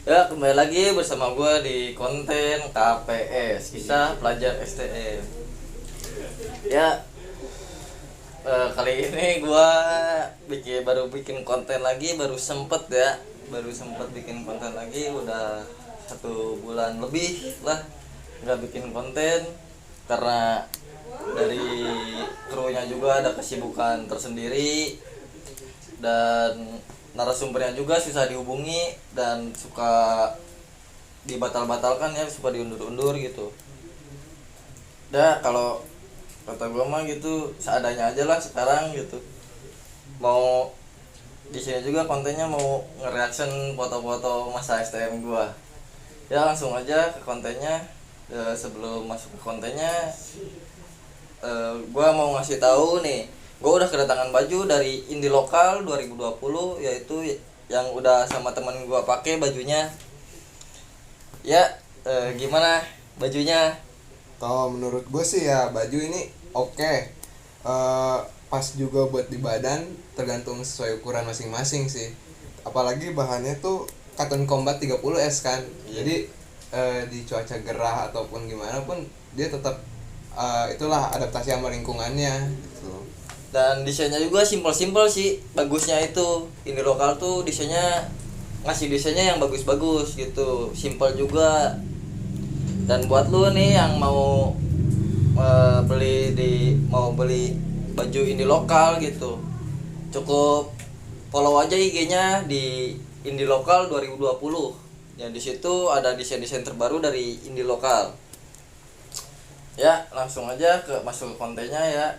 Ya, kembali lagi bersama gue di konten KPS, Kisah Pelajar STM. Ya, kali ini gue baru bikin konten lagi, baru sempet bikin konten lagi, udah 1 bulan lebih lah nggak bikin konten karena dari krunya juga ada kesibukan tersendiri dan narasumbernya juga susah dihubungi dan suka dibatal-batalkan ya, suka diundur-undur gitu. Kalau kata gue mah gitu seadanya aja lah sekarang gitu. Mau di sini juga kontennya mau nge-reaction foto-foto masa STM gue. Ya langsung aja ke kontennya. Sebelum masuk ke kontennya, gue mau ngasih tahu nih, gue udah kedatangan baju dari Indie Lokal 2020, yaitu yang udah sama temen gue pakai bajunya. Ya, gimana bajunya? Kalau menurut gue sih ya baju ini oke. Pas juga buat di badan, tergantung sesuai ukuran masing-masing sih. Apalagi bahannya tuh cotton combat 30S kan. Iya. Jadi di cuaca gerah ataupun gimana pun dia tetap itulah adaptasi sama lingkungannya gitu. Dan desainnya juga simpel-simpel sih. Bagusnya itu Indie Lokal tuh ngasih desainnya yang bagus-bagus gitu, simpel juga. Dan buat lu nih yang mau beli baju Indie Lokal gitu, cukup follow aja IG-nya di Indie Lokal 2020. Ya di situ ada desain-desain terbaru dari Indie Lokal. Ya langsung aja masuk ke kontennya ya.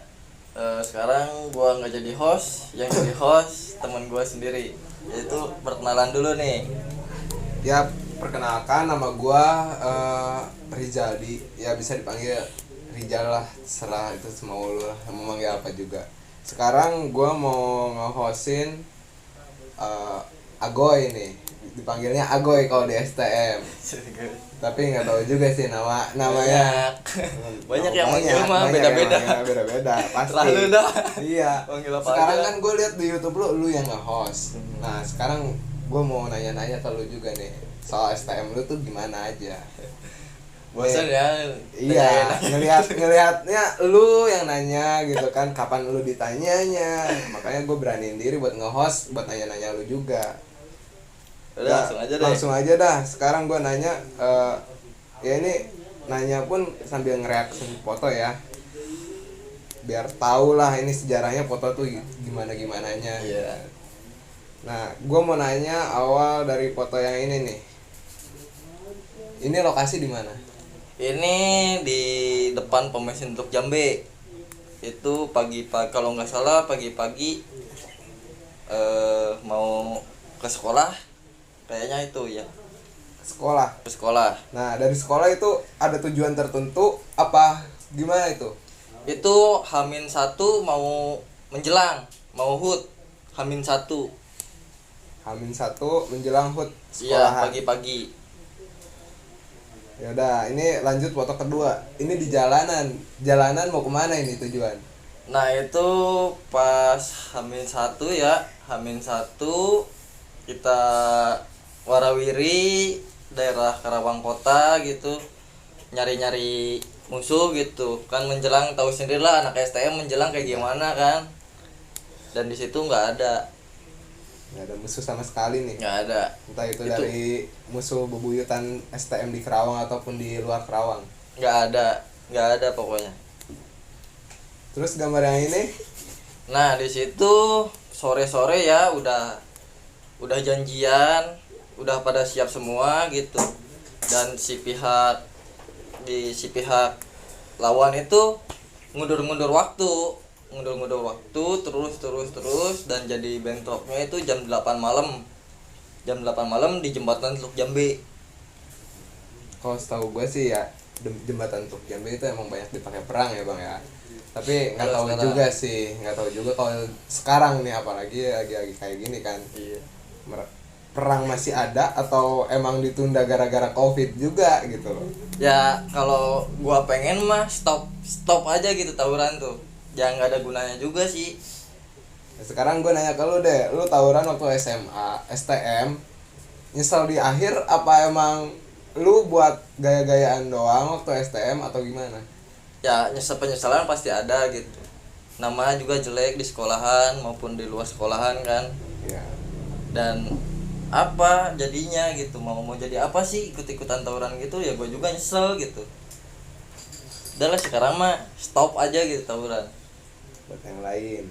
Sekarang gua nggak jadi host, yang jadi host teman gua sendiri, yaitu perkenalan dulu nih. Ya, perkenalkan nama gua Rizaldi. Ya bisa dipanggil Rizal lah, serah itu semau lu lah, mau manggil apa juga. Sekarang gua mau nge-hostin Agoy nih. Dipanggilnya Agoy kalau di STM. Tapi nggak tahu juga sih namanya. Banyak yang manggil mah beda-beda. Pasti. Lalu dah. Iya. Manggil apa Sekarang aja. kan gue lihat di YouTube lu yang nge-host. Nah, sekarang gue mau nanya-nanya ke lu juga nih. Soal STM lu tuh gimana aja? Bosan ya. Iya, ngelihatnya lu yang nanya gitu kan, kapan lu ditanyanya. Makanya gue beraniin diri buat nge-host, buat nanya-nanya lu juga. Udah, langsung aja deh. Langsung aja dah. Sekarang gue nanya, ya ini nanya pun sambil nge-reaction foto ya. Biar tau lah ini sejarahnya foto tuh gimana-gimananya. Iya. Nah, gue mau nanya awal dari foto yang ini nih. Ini lokasi di mana? Ini di depan pom bensin untuk Jambe. Itu pagi-pagi, kalau nggak salah pagi-pagi mau ke sekolah. Kayaknya itu ya. Sekolah. Ke sekolah. Nah, dari sekolah itu ada tujuan tertentu apa gimana itu? Itu H-1 mau menjelang, mau HUT H-1. H-1 menjelang HUT Iya, sekolahan. pagi-pagi. Ya udah, ini lanjut foto kedua. Ini di jalanan. Jalanan mau kemana ini tujuan? Nah, itu pas H-1 ya. H-1 kita warawiri daerah Karawang Kota gitu. Nyari-nyari musuh gitu. Kan menjelang, tahu sendiri lah anak STM menjelang kayak gimana kan. Dan di situ nggak ada Musuh sama sekali nih. nggak ada. Entah itu dari musuh bebuyutan STM di Kerawang ataupun di luar Kerawang. nggak ada pokoknya. Terus gambar yang ini? Nah, di situ sore-sore ya udah janjian, udah pada siap semua gitu. Dan si pihak lawan itu ngundur waktu terus dan jadi bentroknya itu jam 8 malam. Jam 8 malam di jembatan Teluk Jambe. Kalau setahu gue sih ya jembatan Teluk Jambe itu emang banyak dipakai perang ya bang ya. Tapi nggak tahu juga sih, nggak tahu juga kalau sekarang nih, apalagi lagi kayak gini kan. Iya. Perang masih ada atau emang ditunda gara-gara COVID juga gitu loh. Ya kalau gua pengen mah stop aja gitu tawuran tuh. Ya nggak ada gunanya juga sih. Sekarang gue nanya ke lu deh, lu tawuran waktu SMA, STM nyesel di akhir apa emang lu buat gaya-gayaan doang waktu STM atau gimana? Ya penyesalan pasti ada gitu, nama juga jelek di sekolahan maupun di luar sekolahan kan. Ya. Dan apa jadinya gitu, mau jadi apa sih ikut-ikutan tawuran gitu ya, gue juga nyesel gitu. Udah lah sekarang mah stop aja gitu tawuran. Buat yang lain.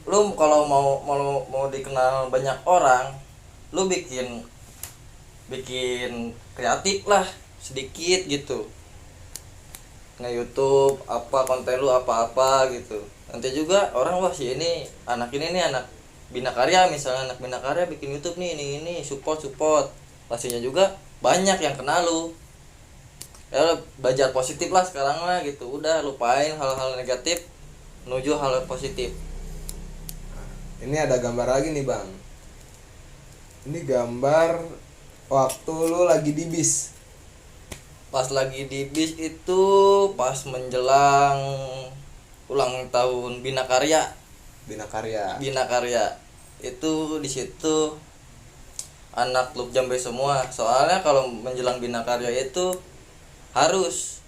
Lu kalau mau dikenal banyak orang, lu bikin kreatif lah sedikit gitu, nge-YouTube apa konten lu apa gitu. Nanti juga orang, wah si ini anak ini nih anak Bina Karya, misalnya anak Bina Karya bikin YouTube nih, ini support pastinya juga banyak yang kenal lu. Ya belajar positif lah sekarang lah gitu, udah lupain hal-hal negatif menuju hal positif. Ini ada gambar lagi nih bang. Ini gambar waktu lu lagi di bis. Pas lagi di bis itu pas menjelang ulang tahun Bina Karya. Bina Karya. Bina Karya itu di situ anak klub Jambe semua. Soalnya kalau menjelang Bina Karya itu harus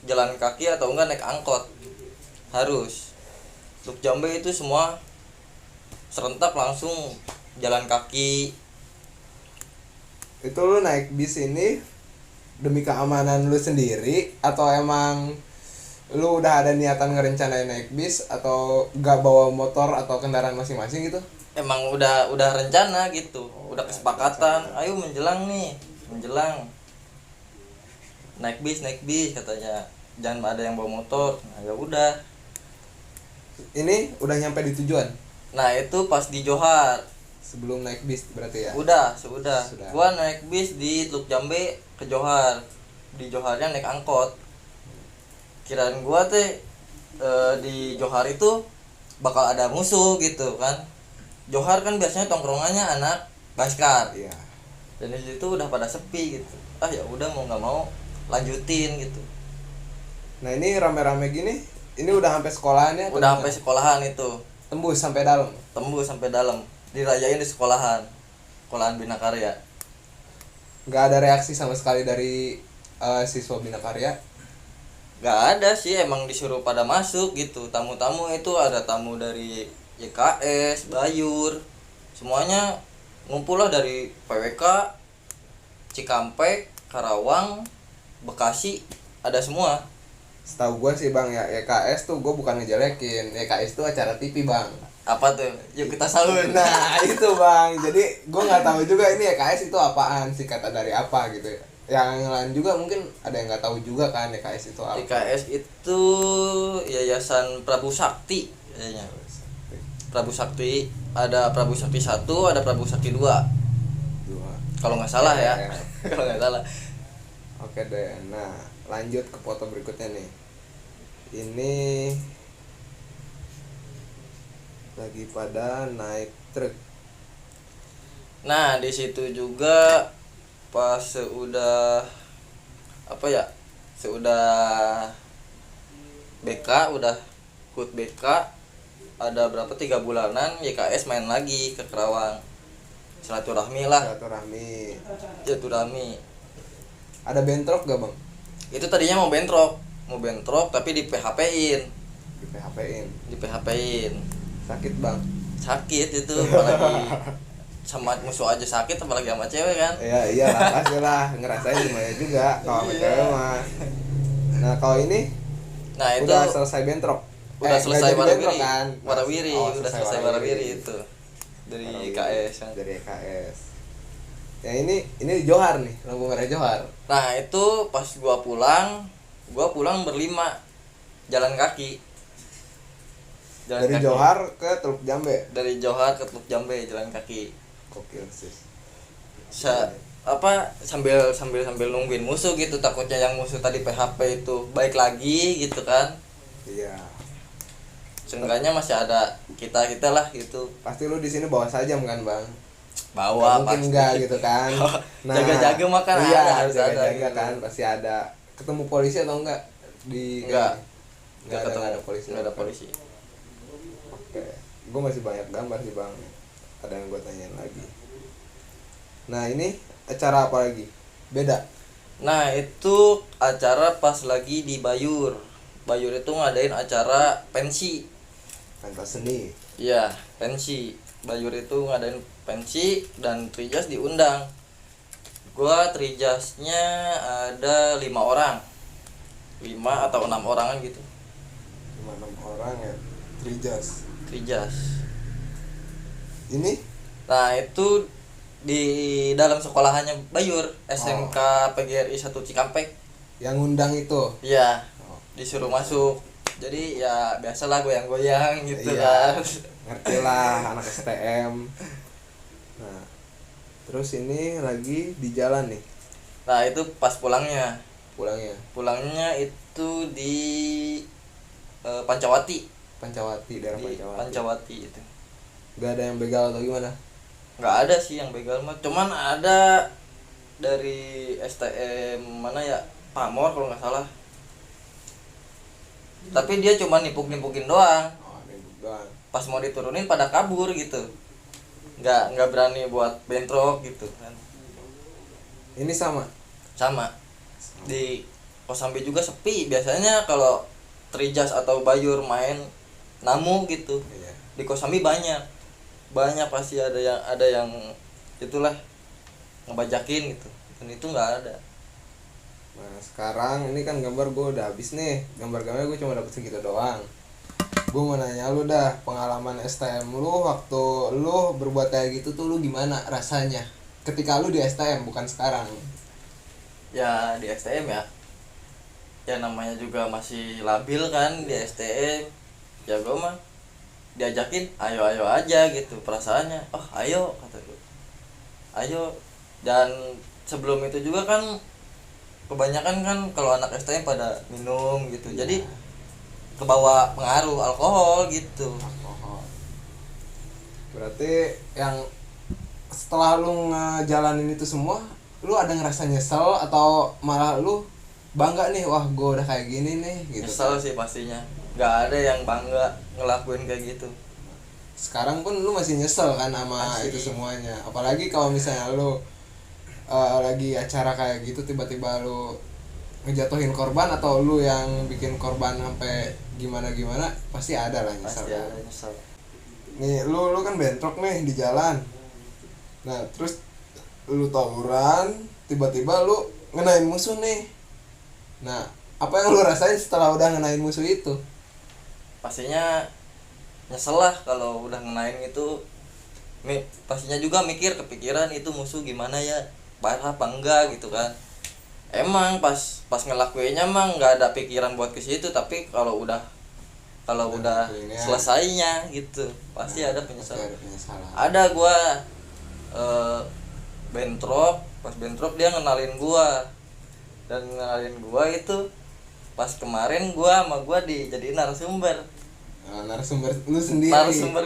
jalan kaki atau enggak naik angkot. Harus. Klub Jambe itu semua serentak langsung jalan kaki. Itu lu naik bis ini demi keamanan lu sendiri atau emang lu udah ada niatan ngerencanain naik bis atau gak bawa motor atau kendaraan masing-masing gitu? Emang udah rencana gitu, udah kesepakatan. Ayo menjelang naik bis katanya, jangan ada yang bawa motor. Nah ya udah. Ini udah nyampe di tujuan Nah itu pas di Johar. sebelum naik bis berarti ya? Sudah. Gua naik bis di Teluk Jambe ke Johar. Di Joharnya naik angkot. Kiraan gua teh di Johar itu bakal ada musuh gitu kan. Johar kan biasanya tongkrongannya anak Baskar. Iya. Dan di situ udah pada sepi gitu. Ah ya udah mau nggak mau lanjutin gitu. Nah ini rame-rame gini, ini udah sampai sekolahannya? Udah sampai sekolahan itu. Tembus sampai dalam? Tembus sampai dalam. Dirayain di sekolahan Bina Karya. Nggak ada reaksi sama sekali dari siswa Bina Karya? Nggak ada sih, emang disuruh pada masuk gitu. Tamu-tamu itu ada tamu dari YKS, Bayur, semuanya ngumpul lah dari PWK, Cikampek, Karawang, Bekasi, ada semua. Setahu gue sih bang ya, YKS tuh gue bukan ngejelekin, YKS tuh acara TV bang. Apa tuh? Yuk kita sahur. Nah itu bang, jadi gue nggak tahu juga ini YKS itu apaan, singkatan dari apa gitu ya. Yang lain juga mungkin ada yang nggak tahu juga kan YKS itu apa. YKS itu Yayasan Prabu Sakti kayaknya. Prabu Sakti, ada Prabu Sakti 1, ada Prabu Sakti 2. Kalau nggak salah ya. Kalau nggak salah. Oke deh, nah lanjut ke foto berikutnya nih. Ini lagi pada naik truk. Nah di situ juga pas seudah BK, udah ikut BK ada berapa 3 bulanan, YKS main lagi ke Kerawang, silaturahmi. Ada bentrok gak bang? Itu tadinya mau bentrok tapi di PHP-in. Di PHP-in. Sakit bang? Sakit itu, apalagi sama musuh aja sakit, apalagi sama cewek kan. Iya lah, pastilah ngerasain lumayan juga kalau sama cewek mah. Nah kalau ini itu udah selesai bentrok. Udah selesai warawiri kan? Udah selesai warawiri itu dari YKS kan. Dari YKS. Ya ini Johar nih, lampu merah Johar. Nah itu pas gua pulang berlima jalan kaki. Dari Johar ke Teluk Jambe. Dari Johar ke Teluk Jambe jalan kaki. Gokil sih. Sambil nungguin musuh gitu, takutnya yang musuh tadi PHP itu baik lagi gitu kan. Iya. Seenggaknya masih ada kita lah gitu. Pasti lu di sini bawa sajam kan bang? Bawa mungkin pasti. Enggak gitu kan. Nah, jaga-jaga makan iya, harus ada jaga-jaga gitu. kan pasti ada. Ketemu polisi atau enggak di enggak ada polisi. Enggak ada polisi. Oke. Gue masih banyak gambar sih bang. Ada yang gue tanyain lagi. Nah ini acara apa lagi? Beda. Nah itu acara pas lagi di Bayur. Bayur itu ngadain acara pensi. Pentas seni. Iya, pensi. Bayur itu ngadain pensi dan Trijas diundang. Gua Trijasnya ada 5 orang, 5 atau 6 orangan gitu. 5-6 orang ya. Trijas. Trijas. Ini Nah itu di dalam sekolahannya Bayur, SMK PGRI 1 Cikampek. yang ngundang itu. Iya, Oh, disuruh masuk. Jadi ya biasalah goyang-goyang gitu iya. kan. Ngerti lah anak STM. Nah, terus ini lagi di jalan nih Nah itu pas pulangnya. pulangnya. Pulangnya itu di Pancawati. Pancawati, daerah Di Pancawati. Pancawati itu. Gak ada yang begal atau gimana? Nggak ada sih yang begal mah, cuman ada dari STM mana ya, Pamor kalau nggak salah, tapi dia cuma nimpuk-nimpukin doang. Oh, nembuk doang. Pas mau diturunin pada kabur gitu, nggak berani buat bentrok gitu kan. Ini sama. Sama di Kosambi juga sepi biasanya. Kalau Trijas atau Bayur main namu gitu, Iya. di Kosambi banyak pasti ada yang itulah ngebajakin gitu, dan itu nggak ada. Nah, sekarang ini kan gambar gue udah habis nih. Gambar-gambarnya gue cuma dapet segitu doang. Gue mau nanya lu dah, pengalaman STM lu waktu lu berbuat kayak gitu tuh lu gimana rasanya? Ketika lu di STM, bukan sekarang. Ya di STM ya namanya juga masih labil kan di STM. Ya gue mah diajakin ayo aja gitu perasaannya. Oh ayo kata gue, ayo. Dan sebelum itu juga kan kebanyakan kan kalau anak STM pada minum gitu, Iya. jadi kebawa pengaruh alkohol gitu. Alkohol. Berarti yang setelah lu ngejalanin itu semua, lu ada ngerasa nyesel atau malah lu bangga nih, wah gue udah kayak gini nih gitu. Nyesel sih pastinya, nggak ada yang bangga ngelakuin kayak gitu. Sekarang pun lu masih nyesel kan sama Masih. itu semuanya. Apalagi kalau misalnya lu lagi acara kayak gitu tiba-tiba lu ngejatuhin korban atau lu yang bikin korban sampai gimana pasti ada lah nyesel. Pasti Kan? ada nyesel. Nih lu kan bentrok nih di jalan. Nah terus lu tawuran, tiba-tiba lu ngenain musuh nih. Nah apa yang lu rasain setelah udah ngenain musuh itu? Pastinya nyesel lah kalau udah ngenain itu. Pastinya juga kepikiran itu musuh gimana ya, parah apa enggak gitu kan. Emang pas ngelakuinnya emang nggak ada pikiran buat ke situ, tapi kalau udah ngelakuinnya. selesainya gitu pasti Nah, ada pasti penyesalan. ada penyesalan. Ada gua bentrok, pas bentrok dia ngenalin gua, dan ngenalin gua itu pas kemarin gua sama gua dijadiin narasumber Narasumber lu sendiri.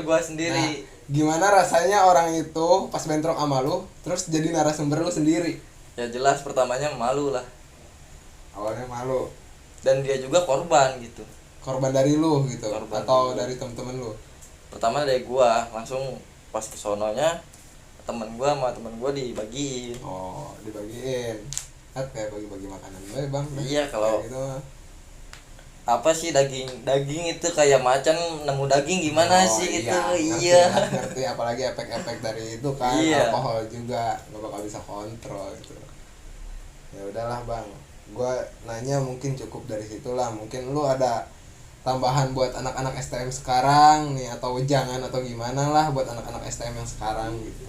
gua sendiri. Nah, gimana rasanya orang itu pas bentrok sama lu terus jadi narasumber lu sendiri? Ya jelas pertamanya malu lah, Awalnya malu. dan dia juga korban gitu. Korban dari lu gitu Korban atau dulu. dari temen-temen lu? Pertama dari gua, langsung pas kesononya temen gua sama temen gua dibagiin. Oh, dibagiin. Kan kayak bagi-bagi makanan bae, Bang. Iya, kalau kayak gitu mah. apa sih daging itu kayak macan nemu daging gimana Oh, sih itu. ngerti Iya. lah, ngerti apalagi efek-efek dari itu kan. Iya. Alkohol juga nggak bakal bisa kontrol gitu. Ya udahlah, Bang. Gua nanya mungkin cukup dari situlah. Mungkin lu ada tambahan buat anak-anak STM sekarang nih, atau jangan atau gimana lah buat anak-anak STM yang sekarang gitu.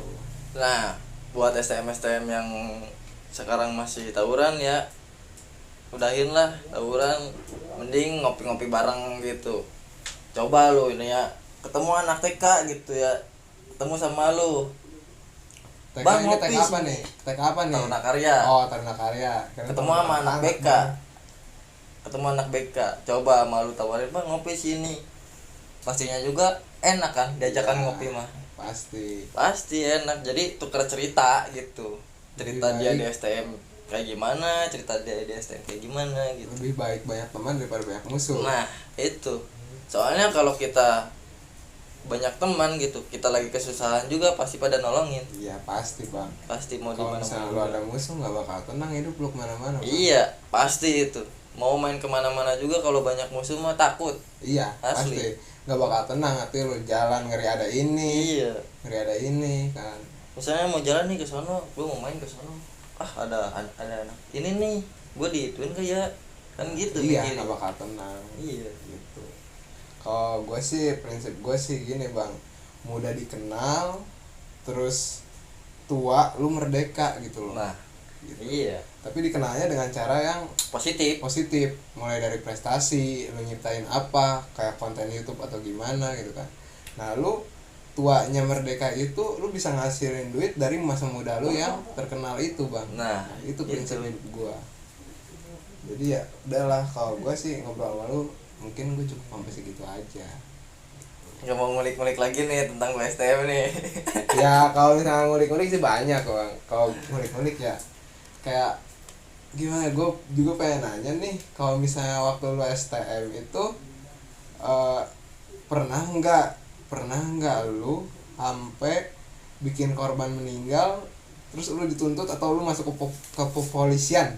Nah, buat STM yang sekarang masih tawuran ya, udahin lah tawuran, mending ngopi-ngopi bareng gitu. Coba lu ini ya, ketemu anak TK gitu ya, ketemu sama lu, TK Bang, ini ngopi TK apa sini. nih? TK apa nih? Taruna Karya. Oh, Taruna Karya. Kirain Ketemu Taruna sama anak BK. Bang. Ketemu anak BK, coba malu tawarin, Bang ngopi sini. Pastinya juga enak kan diajakan Ya, ngopi mah. Pasti Enak, jadi tukar cerita gitu. Cerita Lebih dia baik. di STM kayak gimana, cerita dia di STM kayak gimana gitu. lebih baik banyak teman daripada banyak musuh. Nah itu, soalnya kalau kita banyak teman gitu, kita lagi kesusahan juga pasti pada nolongin. Iya pasti bang. Pasti mau di Kalau mana misalnya lu ada musuh nggak bakal tenang hidup lu kemana-mana bang. iya pasti itu, mau main kemana-mana juga kalau banyak musuh mah takut. Iya Asli. pasti nggak bakal tenang hati lu, jalan ngeri ada ini Iya, ngeri ada ini kan. misalnya mau jalan nih ke sono, gue mau main ke sono, ada anak ini nih, gue diituin kayak kan gitu. Iya mikirin. nggak bakal tenang. Iya. Gitu. Kalau gue sih prinsip gue sih gini bang, mudah dikenal, terus tua lu merdeka gitu loh. Nah, Gitu. iya, Tapi dikenalnya dengan cara yang positif. positif, mulai dari prestasi, lu nyiptain apa, kayak konten YouTube atau gimana gitu kan. Nah lu tuanya merdeka itu lu bisa ngasilin duit dari masa muda lu yang terkenal itu bang. Nah, Itu prinsip itu. hidup gua. Jadi ya udahlah, kalau gua sih ngobrol sama lu mungkin gue cukup sampai segitu aja. Nggak mau ngulik-ngulik lagi nih tentang PSTM nih. Ya kalau misalnya ngulik-ngulik sih banyak bang. Kalau ngulik-ngulik ya kayak gimana, gue juga pengen nanya nih, kalau misalnya waktu lu STM itu eh, pernah nggak lu sampai bikin korban meninggal terus lu dituntut atau lu masuk ke kepolisian?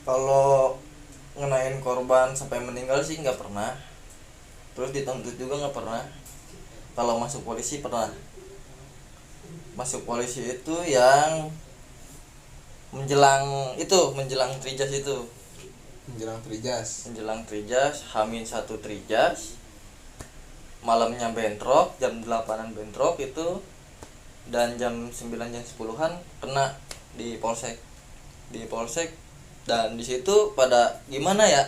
Kalau ngenain korban sampai meninggal sih nggak pernah. Terus dituntut juga nggak pernah. Kalau masuk polisi pernah. Masuk polisi itu yang menjelang trijas itu. Menjelang Trijas. Menjelang trijas, H-1 trijas. Malamnya bentrok, jam 8-an bentrok itu. Dan jam 9 jam 10-an kena di polsek. Dan di situ pada gimana ya,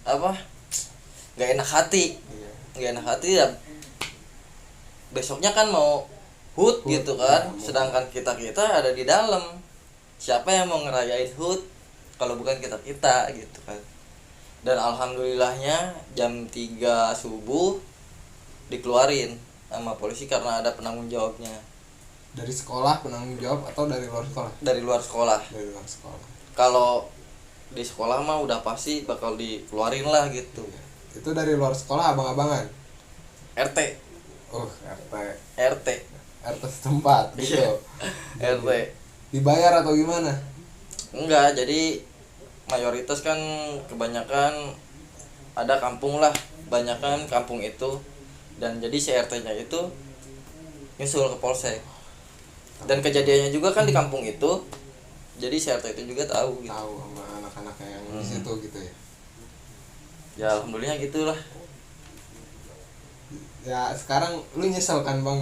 nggak enak hati ya. Besoknya kan mau HUT gitu kan, sedangkan kita ada di dalam, siapa yang mau ngerayain HUT kalau bukan kita gitu kan. Dan alhamdulillahnya jam 3 subuh dikeluarin sama polisi karena ada penanggung jawabnya. Dari sekolah penanggung jawab atau dari luar sekolah? Dari luar sekolah. Dari luar sekolah. Kalau di sekolah mah udah pasti bakal dikeluarin lah gitu. Itu dari luar sekolah abang-abangan? RT RT setempat gitu. RT Dibayar atau gimana? enggak, jadi mayoritas kan kebanyakan ada kampung lah, banyakan kampung itu, dan jadi si RT-nya itu nyusul ke polsek. Dan kejadiannya juga kan di kampung itu, jadi si RT itu juga tahu gitu. Tahu sama anak-anak yang di situ gitu ya. Ya alhamdulillah gitulah. Ya sekarang lu nyesel kan bang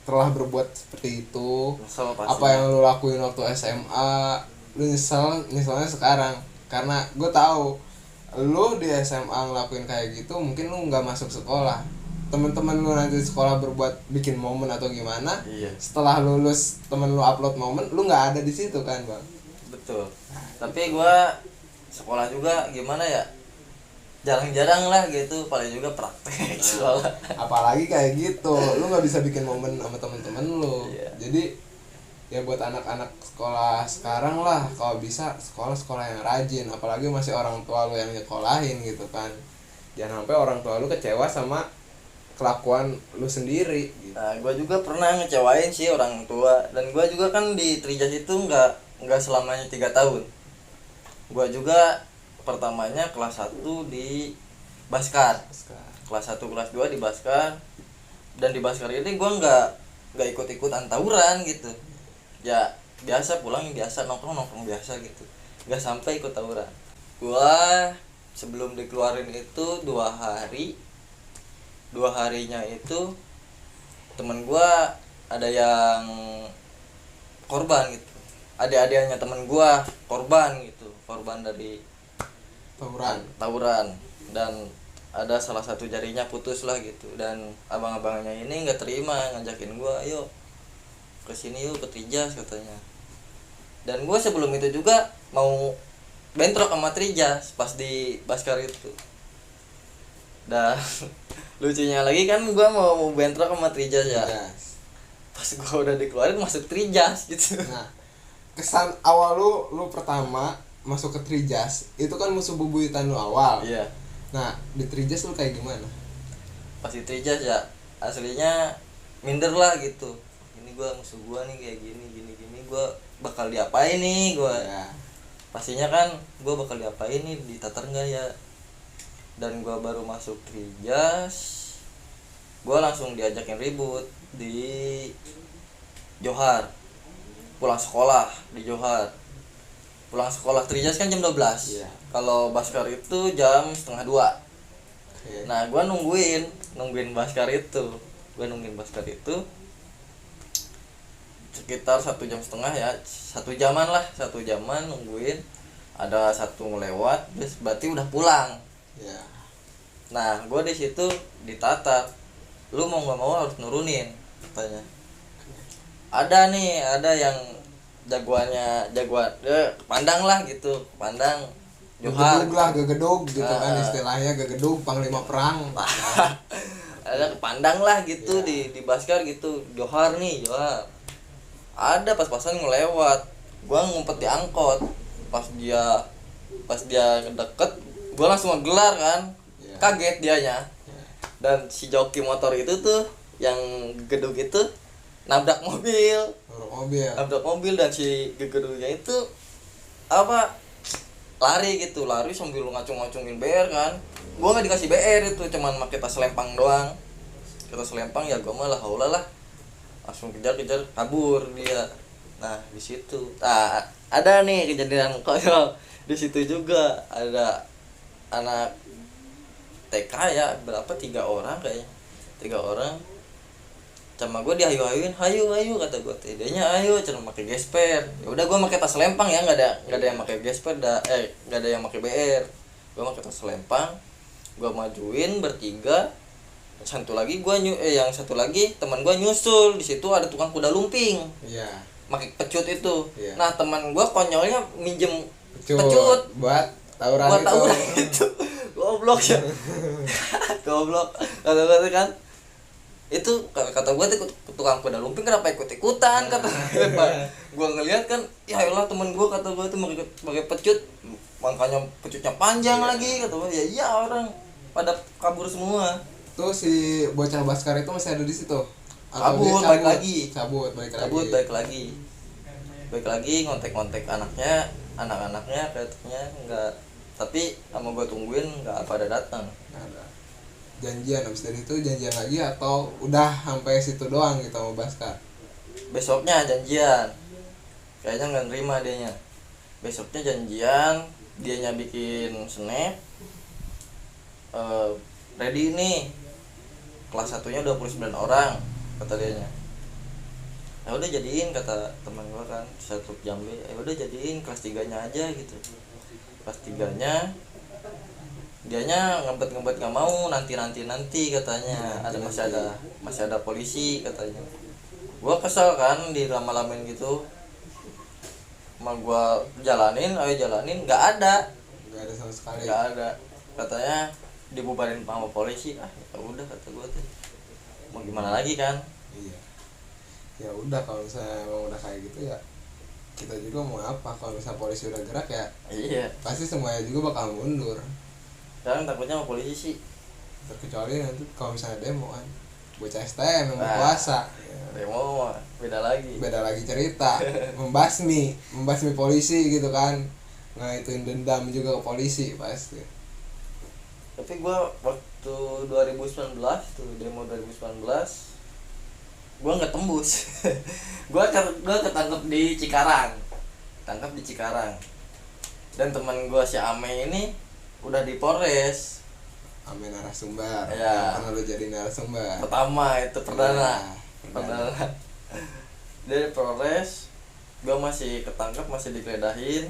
telah berbuat seperti itu? Nyesel pasti. Apa yang lu lakuin waktu SMA lu nyeselnya sekarang? Karena gue tahu lu di SMA ngelakuin kayak gitu, mungkin lu nggak masuk sekolah, teman-teman lu nanti di sekolah berbuat bikin momen atau gimana, Iya. setelah lulus temen lu upload momen, lu nggak ada di situ kan bang? Betul. Tapi gua sekolah juga gimana ya, jarang-jarang lah gitu, paling juga praktek sekolah. Apalagi kayak gitu lu nggak bisa bikin momen sama temen-temen lu. Iya. Jadi ya buat anak-anak sekolah sekarang lah, kalau bisa sekolah yang rajin, apalagi masih orang tua lu yang nyekolahin gitu kan. Jangan sampai orang tua lu kecewa sama kelakuan lu sendiri gitu. Nah, gue juga pernah ngecewain sih orang tua, dan gue juga kan di Trijas itu nggak selamanya 3 tahun. Gue juga pertamanya kelas 1 di Baskar, kelas 1 kelas 2 di Baskar, dan di Baskar ini gue nggak ikut-ikutan tawuran gitu. Ya biasa pulang biasa, nongkrong biasa gitu, nggak sampai ikut tawuran. Gue sebelum dikeluarin itu 2 harinya itu temen gua ada yang korban gitu, adik-adiknya temen gua korban dari tawuran, dan ada salah satu jarinya putus lah gitu. Dan abang-abangnya ini nggak terima, ngajakin gua, ayo kesini yuk ke Trijas katanya. Dan gua sebelum itu juga mau bentrok sama Trijas pas di Baskar itu. Dan lucunya lagi kan gua mau bentrok sama Trijas ya. Yes. Pas gua udah dikeluarin masuk Trijas gitu. Nah, kesan awal lu pertama masuk ke Trijas itu kan musuh bebuyutan lu awal. Iya. Nah, di Trijas lu kayak gimana? Pas di Trijas ya aslinya minder lah gitu. Ini gue musuh gue nih kayak gini gue bakal diapain nih gue. Ya. Pastinya kan gue bakal diapain nih, ditatar nggak ya. Dan gue baru masuk Trijas, gue langsung diajakin ribut di Johar. Pulang sekolah di Johar. Pulang sekolah Trijas kan jam 12. Iya. Kalau Baskar itu jam setengah 2. Oke. Nah gue nungguin Baskar itu. Sekitar 1,5 jam ya, 1 jaman lah, 1 jaman nungguin. Ada satu lewat, terus berarti udah pulang. Ya. Nah gue di situ ditatar, lu mau nggak mau harus nurunin katanya. Ada yang jagoan pandang lah gitu, pandang Johar. Gegedug lah, gegedug gitu kan Ah. istilahnya, gegedug panglima perang. Ada pandang lah gitu. Ya. Di Baskar gitu, Johar. Ada pas-pasan ngelewat, gua ngumpet di angkot. Pas dia deket, gua langsung ngegelar kan. Ya. Kaget dianya. Ya. Dan si joki motor itu tuh yang gedung itu nabrak mobil Nurul mobil. Dan si gedungnya itu lari sambil ngacung-ngacungin BR kan. Gua nggak dikasih BR itu, cuman pakai tas lempang doang. Tas lempang ya gua malah haula lah, langsung kejar kabur dia. Nah di situ ada nih kejadian konyol. Di situ juga ada anak TK ya, berapa 3 orang kayaknya, 3 orang sama gue dihayu-hayuin, hayu kata gue, tidaknya ayo cuma pakai gesper. Ya udah gue pakai tas lempang ya, nggak ada yang pakai gesper nggak ada yang pakai BR. Gue pakai tas lempang, gue majuin bertiga. Yang satu lagi teman gue nyusul. Di situ ada tukang kuda lumping, Iya. pakai pecut itu. Iya. Nah teman gue konyolnya minjem Pecut. pecut Buat tawuran buat itu. tawuran itu. Goblok ya. Goblok. Kata kan itu, kata gue tuh tukang kuda lumping kenapa ikut-ikutan, kata gue ngeliat kan, ya elah temen gue, kata gue tuh pakai pecut, makanya pecutnya panjang lagi, kata gue. Ya iya, orang pada kabur semua. Tuh si bocah Baskar itu masih ada di situ. Kabur, balik lagi. Balik lagi ngontek anak-anaknya katanya enggak, tapi sama gue tungguin enggak pada datang. Nah, ada. Janjian habis dari itu janjian lagi atau udah sampai situ doang gitu sama Baskar? Besoknya janjian, kayaknya nggak nerima dianya. Besoknya janjian, dianya bikin snap, ready nih, kelas 1-nya 29 orang kata dianya. Ya udah jadiin, kata teman gua kan satu Jambe, ya udah jadiin kelas 3-nya aja gitu. Kelas 3-nya dianya ngebet nggak mau, nanti katanya. Masih ada polisi katanya. Gua kesel kan, di lama-lamain gitu. Mal gua jalanin nggak ada sama sekali. nggak ada, katanya dibubarin sama polisi. Ya udah, kata gua tuh mau gimana lagi kan. Iya. Ya udah, kalau misalnya emang udah kayak gitu ya kita juga mau apa. Kalau misalnya polisi udah gerak ya Iya, pasti semuanya juga bakal mundur. sekarang takutnya sama polisi sih. Terkecuali nanti kalau misalnya demo kan, bocah STM yang Nah, berkuasa. demo mah beda lagi. Beda lagi cerita. membasmi polisi gitu kan, ngituin dendam juga ke polisi pasti. Tapi gua waktu 2019 tuh, demo 2019, gua nggak tembus. gua ketangkep di Cikarang. Dan teman gua si Ame ini udah di Polres. Ame narasumber. Ya. Pernah lu jadi narasumber. Pertama itu perdana. Perdana. Dari Polres, gua masih ketangkep, masih digeledahin.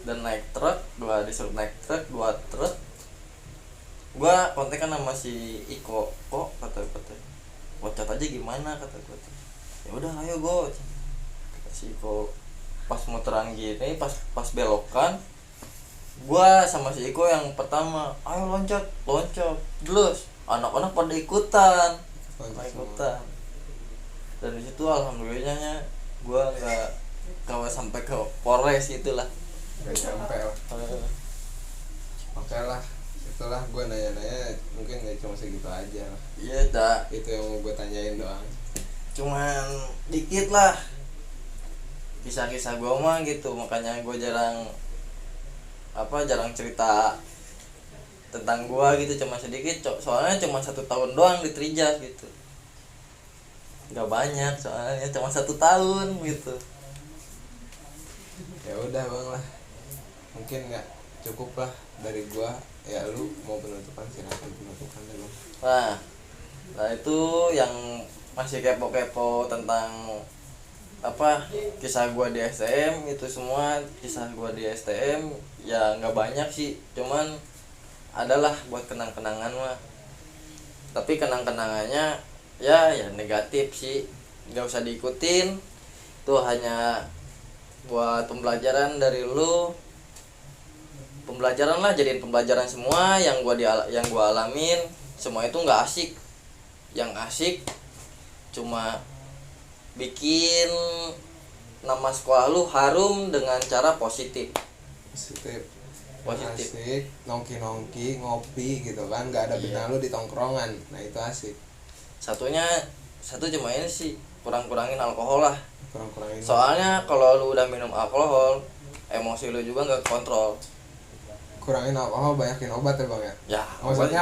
Dan gua disuruh naik truk 2 truk. Gua kontekan sama si Iko, kok kata Wocat aja gimana, kata gua tuh. Ya udah ayo go. Si Iko pas muteran gini, pas belokan, gua sama si Iko yang pertama, ayo loncat terus anak-anak pada ikutan. Dan di situ alhamdulillahnya gua nggak sampai ke Polres itulah. Gak nyampe lah. Oke lah, Setelah gue nanya-nanya mungkin ya cuma segitu aja lah. Iya dah, Itu yang mau gue tanyain doang. cuman dikit lah kisah-kisah gue mah gitu, makanya gue jarang cerita tentang gue gitu, cuma sedikit. Soalnya cuma 1 tahun doang di Trijas gitu, nggak banyak soalnya cuma 1 tahun gitu. Ya udah bang lah, mungkin nggak cukup lah dari gua. Ya lu mau penutupan silakan penutupan dulu. Nah itu yang masih kepo-kepo tentang kisah gua di STM, itu semua kisah gua di STM ya nggak banyak sih, cuman adalah buat kenang-kenangan mah. Tapi kenang-kenangannya ya negatif sih, nggak usah diikutin. Itu hanya buat pembelajaran dari lu, pembelajaran lah, jadiin pembelajaran semua yang gua alamin. Semua itu nggak asik, yang asik cuma bikin nama sekolah lu harum dengan cara positif. Asik nongki ngopi gitu kan, nggak ada bina lu di tongkrongan. Nah itu asik. Satu cuma ini sih, kurangin alkohol lah. Kurangin Soalnya kalau lu udah minum alkohol, emosi lu juga nggak kontrol. kurangin alkohol, banyakin obat ya bang ya. Ya Maksudnya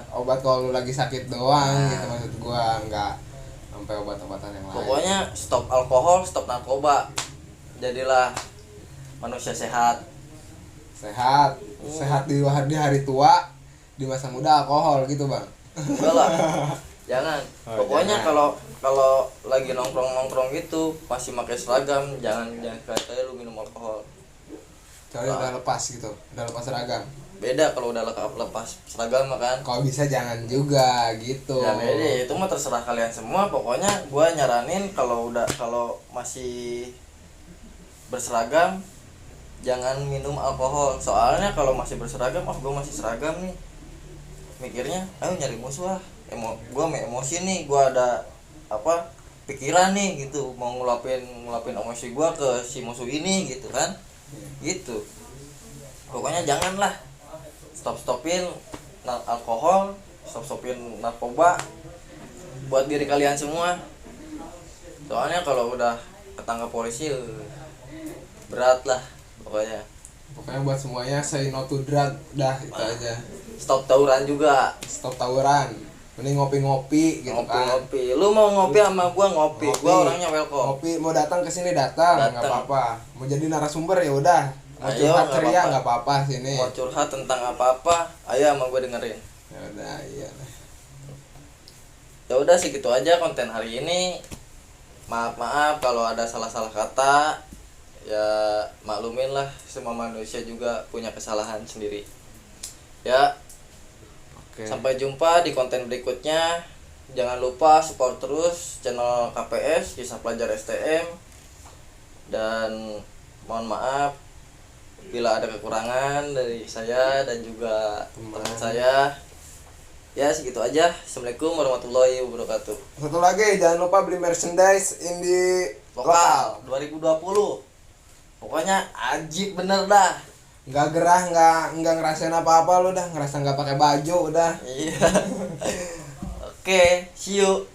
obat kalau lu lagi sakit doang gitu maksud gua, nggak sampai obat-obatan yang lain. Pokoknya stop alkohol, stop narkoba, jadilah manusia sehat. Sehat di hari tua, di masa muda alkohol gitu bang. Enggak lah, jangan. Pokoknya jangan. kalau lagi nongkrong gitu masih pakai seragam, jangan katanya lu minum alkohol. Kecuali udah lepas gitu, udah lepas seragam. Beda kalau udah lepas seragam mah kan. Kalau bisa jangan juga gitu. Ya beda, itu mah terserah kalian semua. Pokoknya gua nyaranin kalau masih berseragam jangan minum alkohol. Soalnya kalau masih berseragam, gua masih seragam nih, mikirnya ayo nyari musuh lah. Gua emosi nih, gua ada pikiran nih gitu, mau ngelapin emosi gua ke si musuh ini gitu kan. Gitu. Pokoknya janganlah. Stopin alkohol, stopin narkoba buat diri kalian semua. Soalnya kalau udah ketangkap polisi berat lah pokoknya. Pokoknya buat semuanya say no to drug, dah itu aja. Stop tawuran juga. Stop tawuran. Mending ngopi-ngopi gitu kan. Ngopi. Lu mau ngopi sama gua ngopi. Gua orangnya welcome. Ngopi, mau datang ke sini datang, enggak apa-apa. Mau jadi narasumber ya udah. Mau Ayo, curhat nggak ceria apa-apa. enggak apa-apa sini. Mau curhat tentang apa-apa, ayo sama gua dengerin. Ya udah, iya. Ya udah segitu aja konten hari ini. Maaf kalau ada salah-salah kata. Ya maklumin lah, semua manusia juga punya kesalahan sendiri. Ya, Oke. sampai jumpa di konten berikutnya. Jangan lupa support terus channel KPS, Kisah Pelajar STM. Dan mohon maaf bila ada kekurangan dari saya dan juga teman saya. Ya segitu aja. Assalamualaikum warahmatullahi wabarakatuh. Satu lagi, jangan lupa beli merchandise indie Lokal 2020. Pokoknya ajib bener dah. Nggak gerah, nggak ngerasain apa-apa lu dah, ngerasa nggak pakai baju udah. Iya. Oke, see you.